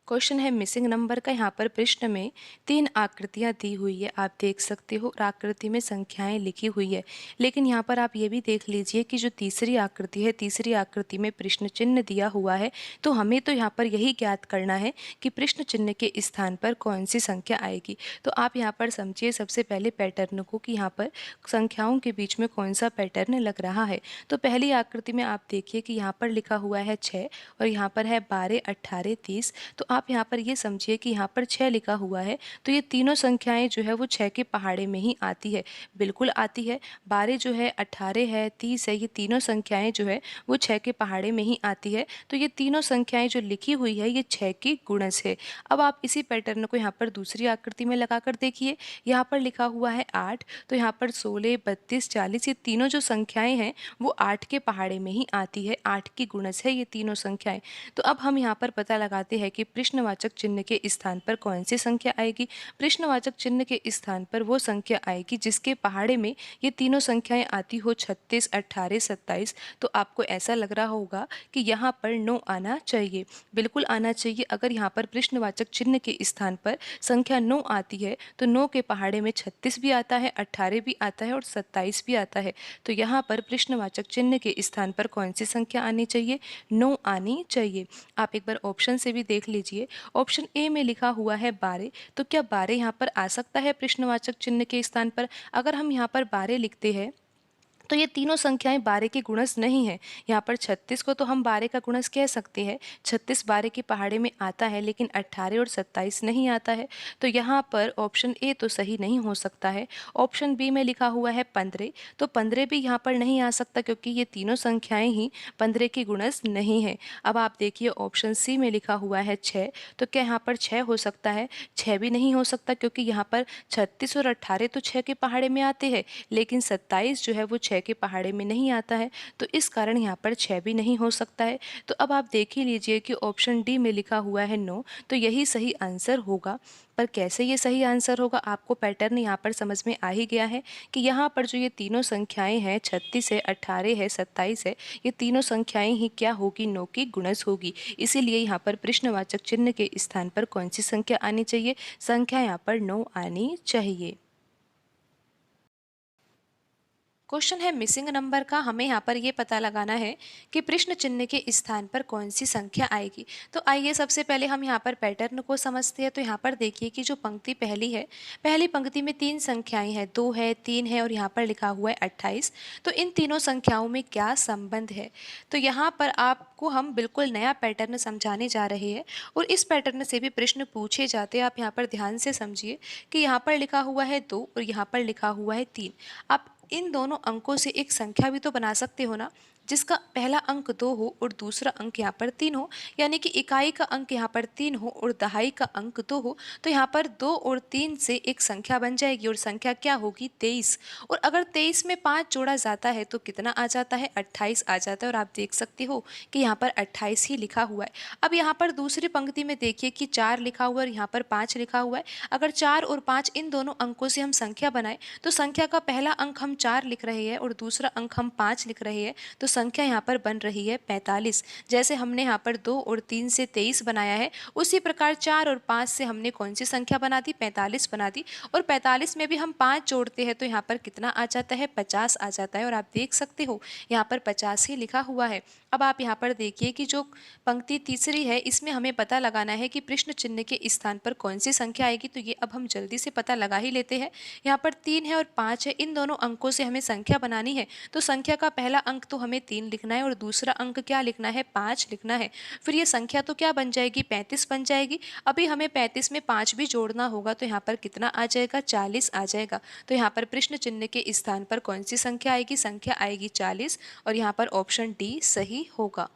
Question है missing number का। यहाँ पर प्रश्न में 3 आकृतियाँ दी हुई है, आप देख सकते हो, और आकृति में संख्याएं लिखी हुई है। लेकिन यहाँ पर आप ये भी देख लीजिए कि जो तीसरी आकृति है, तीसरी आकृति में प्रश्न चिन्ह दिया हुआ है। तो हमें तो यहाँ पर यही ज्ञात करना है कि प्रश्न चिन्ह के स्थान पर कौन सी संख्या आएगी। तो आप यहाँ पर समझिए सबसे पहले पैटर्न को कि यहाँ पर संख्याओं के बीच में कौन सा पैटर्न लग रहा है। तो पहली आकृति में आप देखिए कि यहाँ पर लिखा हुआ है 6 और यहाँ पर है 12, 18, 30। तो आप यहाँ पर ये समझिए कि यहाँ पर 6 लिखा हुआ है, तो ये तीनों संख्याएं जो है वो 6 के पहाड़े में ही आती है, बिल्कुल आती है। 12 जो है, 18 है, 30 है, ये तीनों संख्याएं जो है वो 6 के पहाड़े में ही आती है। तो ये तीनों संख्याएं जो लिखी हुई है ये 6 की गुणज है। अब आप इसी पैटर्न को यहाँ पर दूसरी आकृति में लगा कर देखिए। यहाँ पर लिखा हुआ है 8, तो यहाँ पर 16, 32, 40, ये तीनों जो संख्याएं हैं वो 8 के पहाड़े में ही आती है, 8 की गुणज है ये तीनों संख्याएं। तो अब हम यहाँ पर पता लगाते हैं कि प्रश्नवाचक चिन्ह के स्थान पर कौन सी संख्या आएगी। प्रश्नवाचक चिन्ह के स्थान पर वो संख्या आएगी जिसके पहाड़े में ये तीनों संख्याएं आती हो, 36, 18, 27। तो आपको ऐसा लग रहा होगा कि यहाँ पर 9 आना चाहिए, बिल्कुल आना चाहिए। अगर यहाँ पर प्रश्नवाचक चिन्ह के स्थान पर संख्या 9 आती है तो 9 के पहाड़े में 36 भी आता है, 18 भी आता है और 27 भी आता है। तो यहाँ पर प्रश्नवाचक चिन्ह के स्थान पर कौन सी संख्या आनी चाहिए? 9 आनी चाहिए। आप एक बार ऑप्शन से भी देख लीजिए। ऑप्शन ए में लिखा हुआ है 12, तो क्या 12 यहाँ पर आ सकता है प्रश्नवाचक चिन्ह के स्थान पर? अगर हम यहाँ पर 12 लिखते हैं तो ये तीनों संख्याएं 12 की गुणज नहीं है। यहाँ पर 36 को तो हम 12 का गुणज कह सकते हैं, 36 12 के पहाड़े में आता है, लेकिन 18 और 27 नहीं आता है। तो यहाँ पर ऑप्शन ए तो सही नहीं हो सकता है। ऑप्शन बी में लिखा हुआ है 15, तो 15 भी यहाँ पर नहीं आ सकता क्योंकि ये तीनों संख्याएं ही 15 की गुणज नहीं है। अब आप देखिए ऑप्शन सी में लिखा हुआ है 6, तो क्या यहाँ पर 6 हो सकता है? 6 भी नहीं हो सकता क्योंकि यहाँ पर 36 और 18 तो 6 के पहाड़े में आते हैं, लेकिन 27 जो है वो 6 के पहाड़े में नहीं आता है। तो इस कारण यहाँ पर 6 भी नहीं हो सकता है। तो अब आप देख ही लीजिए कि ऑप्शन डी में लिखा हुआ है 9, तो यही सही आंसर होगा। पर कैसे ये सही आंसर होगा? आपको पैटर्न यहाँ पर समझ में आ ही गया है कि यहाँ पर जो ये तीनों संख्याएं हैं, 36 है, 18 है, 27 है, ये तीनों संख्याएं ही क्या होगी? 9 की गुणज होगी। इसीलिए यहाँ पर प्रश्नवाचक चिन्ह के स्थान पर कौन सी संख्या आनी चाहिए? संख्या यहाँ पर 9 आनी चाहिए। क्वेश्चन है मिसिंग नंबर का। हमें यहाँ पर ये पता लगाना है कि प्रश्न चिन्ह के स्थान पर कौन सी संख्या आएगी। तो आइए सबसे पहले हम यहाँ पर पैटर्न को समझते हैं। तो यहाँ पर देखिए कि जो पंक्ति पहली है, पहली पंक्ति में 3 संख्याएं हैं, 2 है, 3 है और यहाँ पर लिखा हुआ है 28। तो इन तीनों संख्याओं में क्या संबंध है? तो यहाँ पर आपको हम बिल्कुल नया पैटर्न समझाने जा रहे हैं और इस पैटर्न से भी प्रश्न पूछे जाते हैं। आप यहाँ पर ध्यान से समझिए कि यहाँ पर लिखा हुआ है 2 और यहाँ पर लिखा हुआ है 3। आप इन दोनों अंकों से एक संख्या भी तो बना सकते हो ना, जिसका पहला अंक 2 हो और दूसरा अंक यहाँ पर 3 हो, यानी कि इकाई का अंक यहाँ पर 3 हो और दहाई का अंक 2 हो। तो यहाँ पर 2 और 3 से एक संख्या बन जाएगी और संख्या क्या होगी? 23। और अगर 23 में 5 जोड़ा जाता है तो कितना आ जाता है? 28 आ जाता है। और आप देख सकते हो कि यहाँ पर 28 ही लिखा हुआ है। अब यहाँ पर दूसरी पंक्ति में देखिए कि 4 लिखा हुआ है और यहाँ पर 5 लिखा हुआ है। अगर 4 और 5 इन दोनों अंकों से हम संख्या बनाए तो संख्या का पहला अंक हम 4 लिख रहे हैं और दूसरा अंक हम 5 लिख रहे हैं, तो संख्या यहाँ पर बन रही है 45। जैसे हमने यहाँ पर 2 और 3 से 23 बनाया है, उसी प्रकार 4 और 5 से हमने कौन सी संख्या बना दी? 45 बना दी। और 45 में भी हम 5 जोड़ते हैं तो यहाँ पर कितना आ जाता है? 50 आ जाता है। और आप देख सकते हो यहाँ पर 50 ही लिखा हुआ है। अब आप यहाँ पर देखिए कि जो पंक्ति तीसरी है इसमें हमें पता लगाना है कि प्रश्न चिन्ह के स्थान पर कौन सी संख्या आएगी। तो ये अब हम जल्दी से पता लगा ही लेते हैं। यहाँ पर 3 है और 5 है, इन दोनों अंकों से हमें संख्या बनानी है। तो संख्या का पहला अंक तो हमें 3 लिखना है और दूसरा अंक क्या लिखना है? 5 लिखना है। फिर ये संख्या तो क्या बन जाएगी? 35 बन जाएगी। अभी हमें 35 में 5 भी जोड़ना होगा तो यहाँ पर कितना आ जाएगा? 40 आ जाएगा। तो यहाँ पर प्रश्न चिन्ह के स्थान पर कौन सी संख्या आएगी? संख्या आएगी 40 और यहाँ पर ऑप्शन डी सही होगा।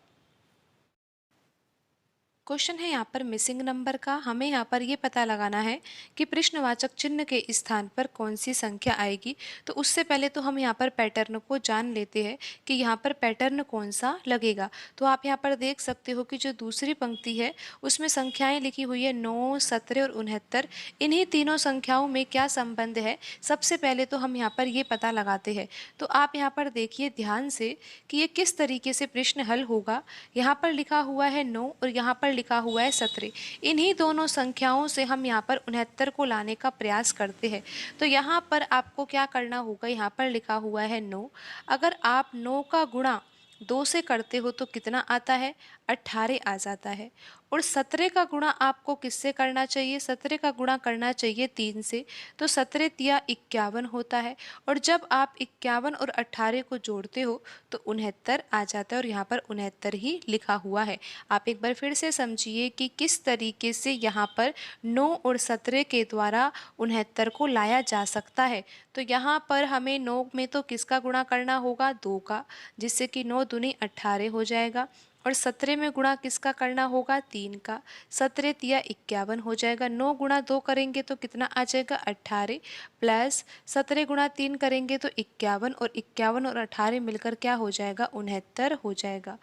क्वेश्चन है यहाँ पर मिसिंग नंबर का। हमें यहाँ पर ये पता लगाना है कि प्रश्नवाचक चिन्ह के स्थान पर कौन सी संख्या आएगी। तो उससे पहले तो हम यहाँ पर पैटर्न को जान लेते हैं कि यहाँ पर पैटर्न कौन सा लगेगा। तो आप यहाँ पर देख सकते हो कि जो दूसरी पंक्ति है उसमें संख्याएं लिखी हुई है 9, 17 और 69। इन्हीं तीनों संख्याओं में क्या संबंध है? सबसे पहले तो हम यहाँ पर ये पता लगाते हैं। तो आप यहाँ पर देखिए ध्यान से कि ये किस तरीके से प्रश्न हल होगा। यहाँ पर लिखा हुआ है 9 और यहाँ पर लिखा हुआ है 17। इन्हीं दोनों संख्याओं से हम यहाँ पर 69 को लाने का प्रयास करते हैं। तो यहाँ पर आपको क्या करना होगा, यहाँ पर लिखा हुआ है 9। अगर आप 9 का गुणा 2 से करते हो तो कितना आता है, 18 आ जाता है। और 17 का गुणा आपको किससे करना चाहिए, 17 का गुणा करना चाहिए 3 से। तो 17 तिया 51 होता है। और जब आप 51 और 18 को जोड़ते हो तो 69 आ जाता है, और यहाँ पर 69 ही लिखा हुआ है। आप एक बार फिर से समझिए कि किस तरीके से यहाँ पर 9 और 17 के द्वारा 69 को लाया जा सकता है। तो यहाँ पर हमें 9 में तो किसका गुणा करना होगा, 2 का, जिससे कि 9 दूनी 18 हो जाएगा। और 17 में गुणा किसका करना होगा, 3 का। 17 तिया 51 हो जाएगा। 9 गुणा 2 करेंगे तो कितना आ जाएगा, 18, प्लस 17 गुणा 3 करेंगे तो 51, और 51 और 18 मिलकर क्या हो जाएगा, 69 हो जाएगा।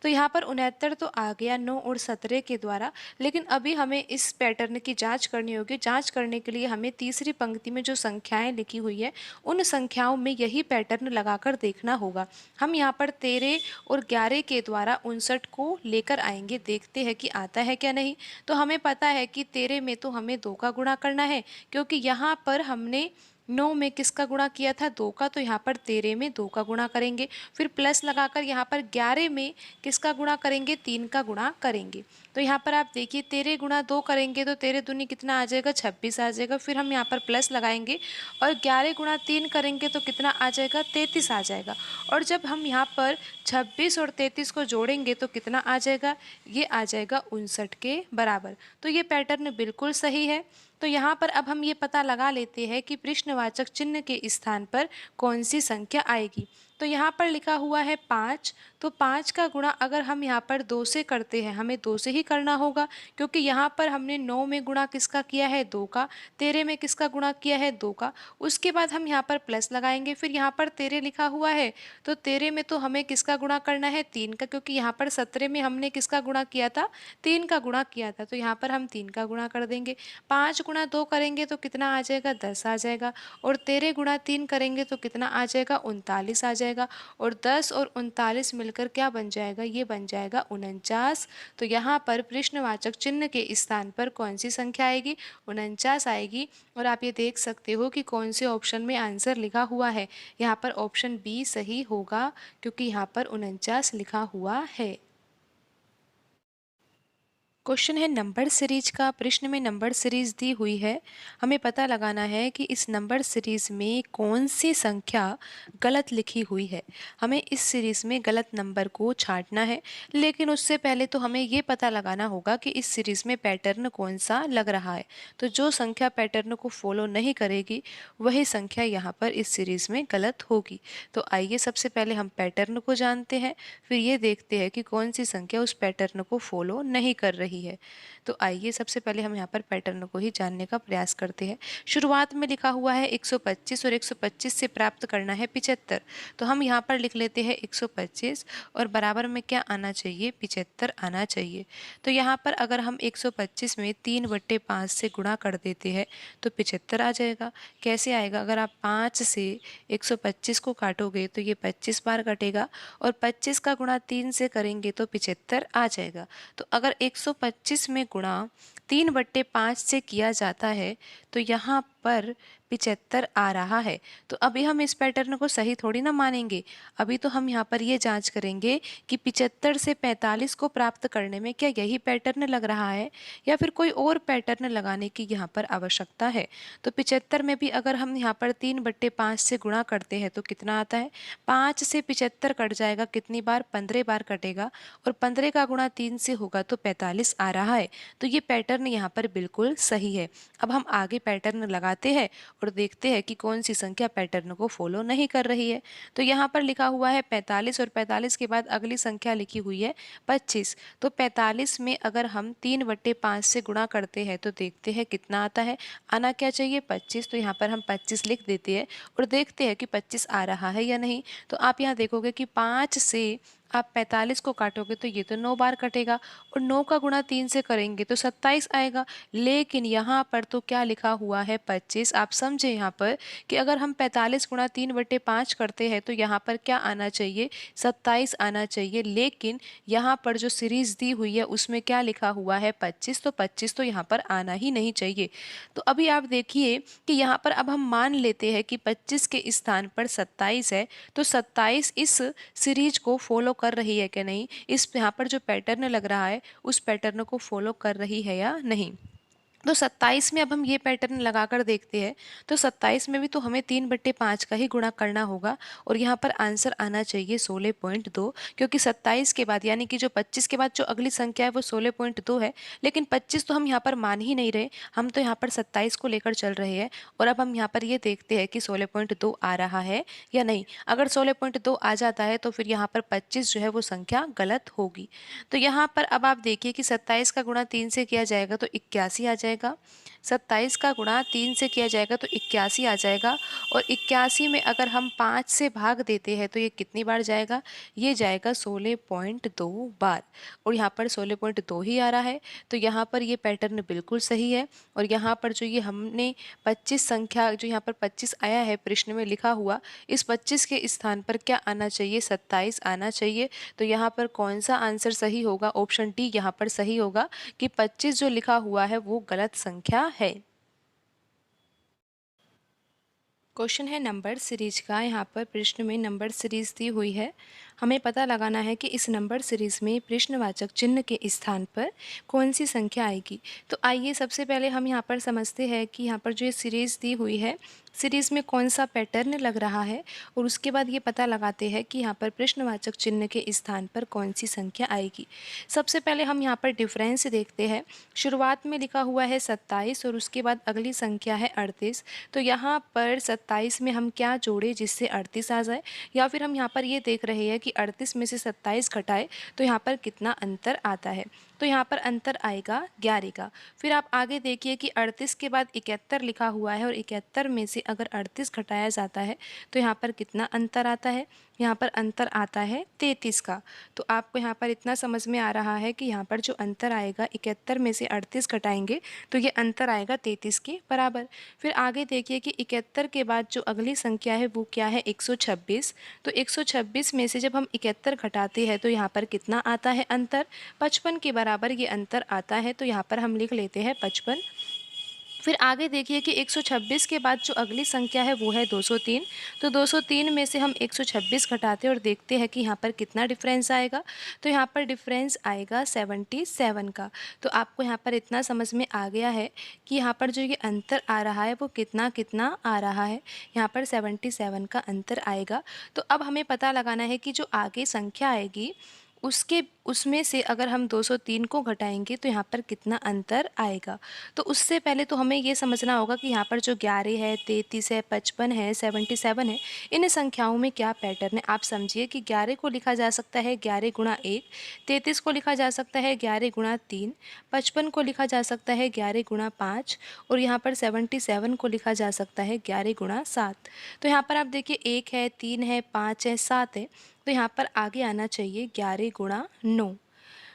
तो यहाँ पर 69 तो आ गया 9 और 17 के द्वारा। लेकिन अभी हमें इस पैटर्न की जांच करनी होगी। जांच करने के लिए हमें तीसरी पंक्ति में जो संख्याएं लिखी हुई है उन संख्याओं में यही पैटर्न लगाकर देखना होगा। हम यहाँ पर 13 और 11 के द्वारा 59 को लेकर आएंगे, देखते हैं कि आता है क्या नहीं। तो हमें पता है कि 13 में तो हमें 2 का गुणा करना है, क्योंकि यहाँ पर हमने 9 में किसका गुणा किया था, 2 का। तो यहाँ पर 13 में 2 का गुणा करेंगे, फिर प्लस लगाकर यहाँ पर 11 में किसका गुणा करेंगे, 3 का गुणा करेंगे। तो यहाँ पर आप देखिए 13 गुणा 2 करेंगे तो 13 दूनी कितना आ जाएगा, 26 आ जाएगा। फिर हम यहाँ पर प्लस लगाएंगे और 11 गुणा 3 करेंगे तो कितना आ जाएगा, 33 आ जाएगा। और जब हम यहाँ पर 26 और 33 को जोड़ेंगे तो कितना आ जाएगा, ये आ जाएगा 59 के बराबर। तो ये पैटर्न बिल्कुल सही है। तो यहाँ पर अब हम ये पता लगा लेते हैं कि प्रश्नवाचक चिन्ह के स्थान पर कौन सी संख्या आएगी। तो यहाँ पर लिखा हुआ है 5, तो 5 का गुणा अगर हम यहाँ पर 2 से करते हैं, हमें 2 से ही करना होगा, क्योंकि यहाँ पर हमने 9 में गुणा किसका किया है, 2 का। 13 में किसका गुणा किया है, 2 का। उसके बाद हम यहाँ पर प्लस लगाएंगे, फिर यहाँ पर 13 लिखा हुआ है तो 13 में तो हमें किसका गुणा करना है, 3 का, क्योंकि यहाँ पर 17 में हमने किसका गुणा किया था, 3 का गुणा किया था। तो यहाँ पर हम 3 का गुणा कर देंगे। 5 गुणा 2 करेंगे तो कितना आ जाएगा, 10 आ जाएगा। और 13 गुणा 3 करेंगे तो कितना आ जाएगा, 39 आ जाएगा। और 10 और 39 मिलकर क्या बन जाएगा, ये बन जाएगा 49। तो यहाँ पर प्रश्नवाचक चिन्ह के स्थान पर कौन सी संख्या आएगी, 49 आएगी। और आप ये देख सकते हो कि कौन से ऑप्शन में आंसर लिखा हुआ है। यहाँ पर ऑप्शन बी सही होगा, क्योंकि यहाँ पर 49 लिखा हुआ है। क्वेश्चन है नंबर सीरीज का। प्रश्न में नंबर सीरीज दी हुई है। हमें पता लगाना है कि इस नंबर सीरीज में कौन सी संख्या गलत लिखी हुई है। हमें इस सीरीज में गलत नंबर को छांटना है, लेकिन उससे पहले तो हमें ये पता लगाना होगा कि इस सीरीज में पैटर्न कौन सा लग रहा है। तो जो संख्या पैटर्न को फॉलो नहीं करेगी वही संख्या यहाँ पर इस सीरीज में गलत होगी। तो आइए सबसे पहले हम पैटर्न को जानते हैं, फिर ये देखते हैं कि कौन सी संख्या उस पैटर्न को फॉलो नहीं कर रही है। तो आइए सबसे पहले हम यहाँ पर पैटर्न को ही जानने का प्रयास करते हैं। शुरुआत में लिखा हुआ है 125 और 125 से प्राप्त करना है 75। तो हम यहाँ पर लिख लेते हैं 125 और बराबर में क्या आना चाहिए, 75 आना चाहिए। तो यहाँ पर अगर हम 125 में 3/5 से गुणा कर देते हैं तो 75 आ जाएगा। कैसे आएगा, अगर आप 5 से 125 को काटोगे तो ये 25 बार कटेगा, और 25 का गुणा 3 से करेंगे तो 75 आ जाएगा। तो अगर 125 में गुणा 3/5 से किया जाता है तो यहाँ पर 75 आ रहा है। तो अभी हम इस पैटर्न को सही थोड़ी ना मानेंगे। अभी तो हम यहाँ पर ये जांच करेंगे कि 75 से 45 को प्राप्त करने में क्या यही पैटर्न लग रहा है या फिर कोई और पैटर्न लगाने की यहाँ पर आवश्यकता है। तो 75 में भी अगर हम यहाँ पर 3/5 से गुणा करते हैं तो कितना आता है, 5 से 75 कट जाएगा, कितनी बार, 15 बार कटेगा, और 15 का गुणा 3 से होगा तो 45 आ रहा है। तो ये पैटर्न यहाँ पर बिल्कुल सही है। अब हम आगे पैटर्न लगाते हैं और देखते हैं कि कौन सी संख्या पैटर्न को फॉलो नहीं कर रही है। तो यहाँ पर लिखा हुआ है 45 और 45 के बाद अगली संख्या लिखी हुई है 25। तो 45 में अगर हम 3/5 से गुणा करते हैं तो देखते हैं कितना आता है, आना क्या चाहिए, 25। तो यहाँ पर हम 25 लिख देते हैं और देखते हैं कि 25 आ रहा है या नहीं। तो आप यहाँ देखोगे कि 5 से आप 45 को काटोगे तो ये तो 9 बार कटेगा और 9 का गुणा 3 से करेंगे तो 27 आएगा। लेकिन यहाँ पर तो क्या लिखा हुआ है 25। आप समझे यहाँ पर कि अगर हम 45 गुणा 3/5 करते हैं तो यहाँ पर क्या आना चाहिए, 27 आना चाहिए। लेकिन यहाँ पर जो सीरीज दी हुई है उसमें क्या लिखा हुआ है 25, तो 25 तो यहाँ पर आना ही नहीं चाहिए। तो अभी आप देखिए कि यहाँ पर अब हम मान लेते हैं कि 25 के स्थान पर 27 है, तो 27 इस सीरीज को फॉलो कर रही है कि नहीं, इस यहाँ पर जो पैटर्न लग रहा है उस पैटर्न को फॉलो कर रही है या नहीं। तो 27 में अब हम ये पैटर्न लगाकर देखते हैं, तो 27 में भी तो हमें 3/5 का ही गुणा करना होगा और यहाँ पर आंसर आना चाहिए 16.2, क्योंकि 27 के बाद यानी कि जो 25 के बाद जो अगली संख्या है वो 16.2 है। लेकिन 25 तो हम यहाँ पर मान ही नहीं रहे, हम तो यहाँ पर 27 को लेकर चल रहे हैं। और अब हम यहाँ पर ये देखते हैं कि 16.2 आ रहा है या नहीं। अगर 16.2 आ जाता है तो फिर यहाँ पर 25 जो है वो संख्या गलत होगी। तो यहाँ पर अब आप देखिए कि 27 का गुणा 3 से किया जाएगा तो 81 आ जाएगा। 27 का गुणा 3 से किया जाएगा तो 81 आ जाएगा। और 81 में अगर हम 5 से भाग देते हैं तो ये कितनी बार जाएगा, ये जाएगा 16.2 बार। और यहाँ पर 16.2 ही आ रहा है, तो यहाँ पर ये पैटर्न बिल्कुल सही है। और यहाँ पर जो ये हमने 25 संख्या जो यहाँ पर 25 आया है प्रश्न में लिखा हुआ, इस 25 के स्थान पर क्या आना चाहिए, 27 आना चाहिए। तो यहाँ पर कौन सा आंसर सही होगा, ऑप्शन डी यहाँ पर सही होगा कि 25 जो लिखा हुआ है वो गलत संख्या है। क्वेश्चन है नंबर सीरीज का। यहाँ पर प्रश्न में नंबर सीरीज दी हुई है। हमें पता लगाना है कि इस नंबर सीरीज में प्रश्नवाचक चिन्ह के स्थान पर कौन सी संख्या आएगी। तो आइए सबसे पहले हम यहाँ पर समझते हैं कि यहाँ पर जो ये सीरीज दी हुई है, सीरीज में कौन सा पैटर्न लग रहा है और उसके बाद ये पता लगाते हैं कि यहाँ पर प्रश्नवाचक चिन्ह के स्थान पर कौन सी संख्या आएगी। सबसे पहले हम यहाँ पर डिफरेंस देखते हैं। शुरुआत में लिखा हुआ है 27 और उसके बाद अगली संख्या है 38। तो यहाँ पर 27 में हम क्या जोड़े जिससे 38 आ जाए, या फिर हम यहाँ पर ये देख रहे हैं कि 38 में से 27 घटाए तो यहाँ पर कितना अंतर आता है। तो यहाँ पर अंतर आएगा 11 का। फिर आप आगे देखिए कि 38 के बाद 71 लिखा हुआ है और 71 में से अगर 38 घटाया जाता है तो यहाँ पर कितना अंतर आता है, यहाँ पर अंतर आता है 33 का। तो आपको यहाँ पर इतना समझ में आ रहा है कि यहाँ पर जो अंतर आएगा 71 में से 38 घटाएंगे तो ये अंतर आएगा 33 के बराबर। फिर आगे देखिए कि 71 के बाद जो अगली संख्या है वो क्या है, 126। तो 126 में से जब हम 71 घटाते हैं तो यहाँ पर कितना आता है अंतर, 55 के बराबर ये अंतर आता है। तो यहाँ पर हम लिख लेते हैं 55। फिर आगे देखिए कि 126 के बाद जो अगली संख्या है वो है 203। तो 203 में से हम 126 घटाते हैं और देखते हैं कि यहाँ पर कितना डिफरेंस आएगा। तो यहाँ पर डिफरेंस आएगा 77 का। तो आपको यहाँ पर इतना समझ में आ गया है कि यहाँ पर जो ये अंतर आ रहा है वो कितना कितना आ रहा है, यहाँ पर 77 का अंतर आएगा। तो अब हमें पता लगाना है कि जो आगे संख्या आएगी उसमें से अगर हम 203 को घटाएंगे तो यहाँ पर कितना अंतर आएगा। तो उससे पहले तो हमें ये समझना होगा कि यहाँ पर जो 11 है, 33 है, 55 है, 77 है, इन संख्याओं में क्या पैटर्न है। आप समझिए कि 11 को लिखा जा सकता है 11 गुणा 1, 33 को लिखा जा सकता है 11 गुणा 3, 55 को लिखा जा सकता है 11 गुणा 5 और यहाँ पर 77 को लिखा जा सकता है 11 गुणा 7। तो यहाँ पर आप देखिए 1 है, 3 है, 5 है, 7 है, तो यहाँ पर आगे आना चाहिए 11 गुणा 9।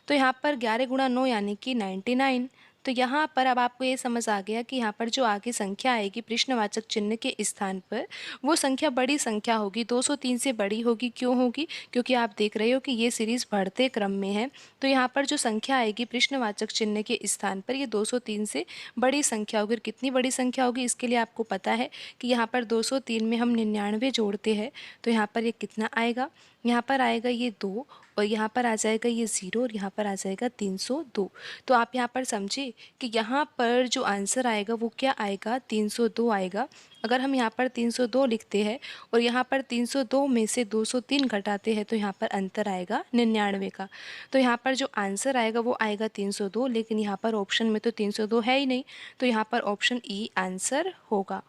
तो यहाँ पर 11 गुणा 9 यानी कि 99। तो यहाँ पर अब आपको ये समझ आ गया कि यहाँ पर जो आगे संख्या आएगी प्रश्नवाचक चिन्ह के स्थान पर वो संख्या बड़ी संख्या होगी, 203 से बड़ी होगी। क्यों होगी, क्योंकि आप देख रहे हो कि ये सीरीज़ बढ़ते क्रम में है। तो यहाँ पर जो संख्या आएगी प्रश्नवाचक चिन्ह के स्थान पर ये 203 से बड़ी संख्या होगी। और कितनी बड़ी संख्या होगी इसके लिए आपको पता है कि यहाँ पर 203 में हम 99 जोड़ते हैं तो यहाँ पर ये कितना आएगा, यहाँ पर आएगा ये 2 और यहाँ पर आ जाएगा ये 0 और यहाँ पर आ जाएगा 302। तो आप यहाँ पर समझिए कि यहाँ पर जो आंसर आएगा वो क्या आएगा, 302 आएगा। अगर हम यहाँ पर 302 लिखते हैं और यहाँ पर 302 में से 203 घटाते हैं तो यहाँ पर अंतर आएगा 99 का। तो यहाँ पर जो आंसर आएगा वो आएगा 302, लेकिन यहाँ पर ऑप्शन में तो 302 है ही नहीं, तो यहाँ पर ऑप्शन ई आंसर होगा।